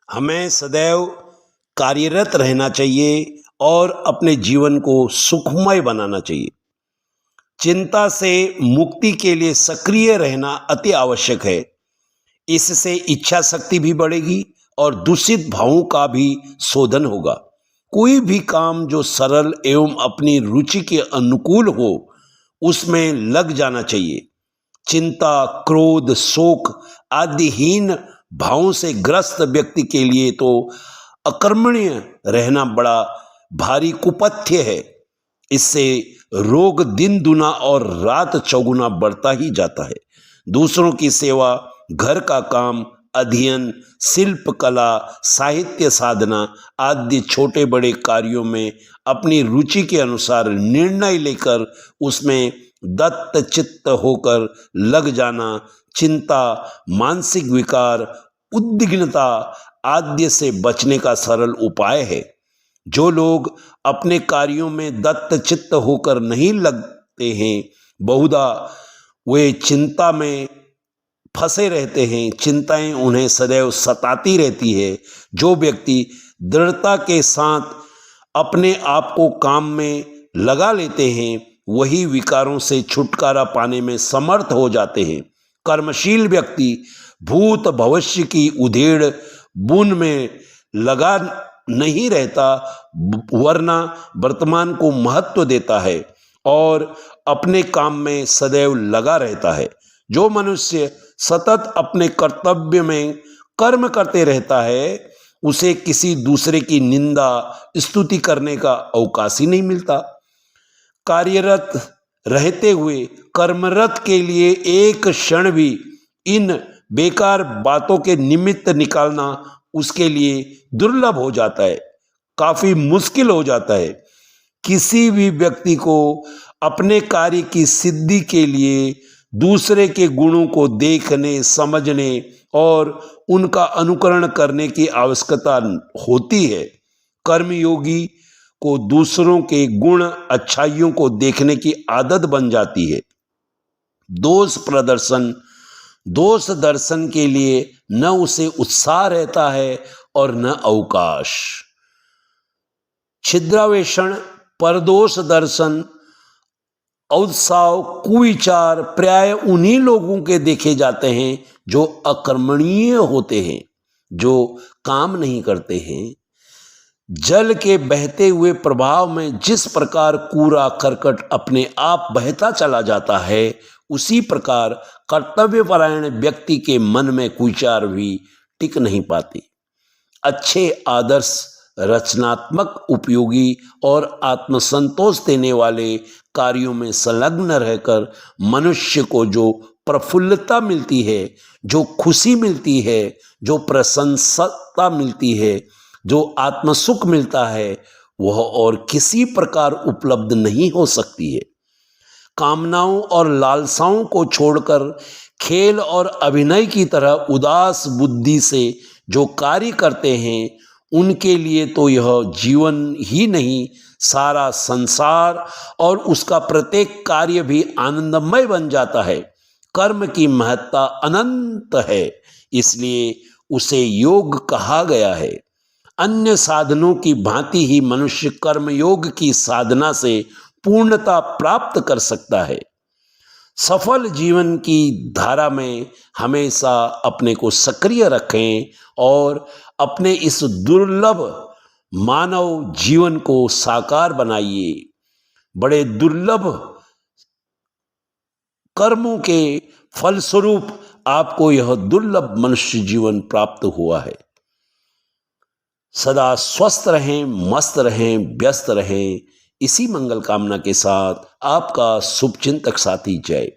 हमें सदैव कार्यरत रहना चाहिए और अपने जीवन को सुखमय बनाना चाहिए। चिंता से मुक्ति के लिए सक्रिय रहना अति आवश्यक है। इससे इच्छा शक्ति भी बढ़ेगी और दूषित भावों का भी शोधन होगा। कोई भी काम जो सरल एवं अपनी रुचि के अनुकूल हो, उसमें लग जाना चाहिए। चिंता, क्रोध, शोक आदि हीन भावों से ग्रस्त व्यक्ति के लिए तो अकर्मण्य रहना बड़ा भारी कुपथ्य है। इससे रोग दिन दुना और रात चौगुना बढ़ता ही जाता है। दूसरों की सेवा, घर का काम, अध्ययन, शिल्प कला, साहित्य साधना आदि छोटे बड़े कार्यों में अपनी रुचि के अनुसार निर्णय लेकर उसमें दत्त चित्त होकर लग जाना चिंता, मानसिक विकार, उद्विग्नता आदि से बचने का सरल उपाय है। जो लोग अपने कार्यों में दत्त चित्त होकर नहीं लगते हैं, बहुधा वे चिंता में फंसे रहते हैं। चिंताएं उन्हें सदैव सताती रहती है। जो व्यक्ति दृढ़ता के साथ अपने आप को काम में लगा लेते हैं, वही विकारों से छुटकारा पाने में समर्थ हो जाते हैं। कर्मशील व्यक्ति भूत भविष्य की उधेड़ बुन में लगा नहीं रहता, वरना वर्तमान को महत्व देता है और अपने काम में सदैव लगा रहता है। जो मनुष्य सतत अपने कर्तव्य में कर्म करते रहता है, उसे किसी दूसरे की निंदा स्तुति करने का अवकाश ही नहीं मिलता। कार्यरत रहते हुए कर्मरत के लिए एक क्षण भी इन बेकार बातों के निमित्त निकालना उसके लिए दुर्लभ हो जाता है, काफी मुश्किल हो जाता है। किसी भी व्यक्ति को अपने कार्य की सिद्धि के लिए दूसरे के गुणों को देखने, समझने और उनका अनुकरण करने की आवश्यकता होती है। कर्मयोगी को दूसरों के गुण अच्छाइयों को देखने की आदत बन जाती है। दोष दर्शन के लिए न उसे उत्साह रहता है और न अवकाश। छिद्रावेषण, परदोष दर्शन, औत्साव, कुविचार प्राय उन्हीं लोगों के देखे जाते हैं जो अकर्मणीय होते हैं, जो काम नहीं करते हैं। जल के बहते हुए प्रभाव में जिस प्रकार कूड़ा करकट अपने आप बहता चला जाता है, उसी प्रकार कर्तव्यपरायण व्यक्ति के मन में कुविचार भी टिक नहीं पाते। अच्छे आदर्श, रचनात्मक, उपयोगी और आत्मसंतोष देने वाले कार्यों में संलग्न रहकर मनुष्य को जो प्रफुल्लता मिलती है, जो खुशी मिलती है, जो प्रसन्नता मिलती है, जो आत्मसुख मिलता है, वह और किसी प्रकार उपलब्ध नहीं हो सकती है। कामनाओं और लालसाओं को छोड़कर खेल और अभिनय की तरह उदास बुद्धि से जो कार्य करते हैं, उनके लिए तो यह जीवन ही नहीं, सारा संसार और उसका प्रत्येक कार्य भी आनंदमय बन जाता है। कर्म की महत्ता अनंत है, इसलिए उसे योग कहा गया है। अन्य साधनों की भांति ही मनुष्य कर्मयोग की साधना से पूर्णता प्राप्त कर सकता है। सफल जीवन की धारा में हमेशा अपने को सक्रिय रखें और अपने इस दुर्लभ मानव जीवन को साकार बनाइए। बड़े दुर्लभ कर्मों के फलस्वरूप आपको यह दुर्लभ मनुष्य जीवन प्राप्त हुआ है। सदा स्वस्थ रहें, मस्त रहें, व्यस्त रहें। इसी मंगल कामना के साथ आपका शुभचिंतक साथी जय।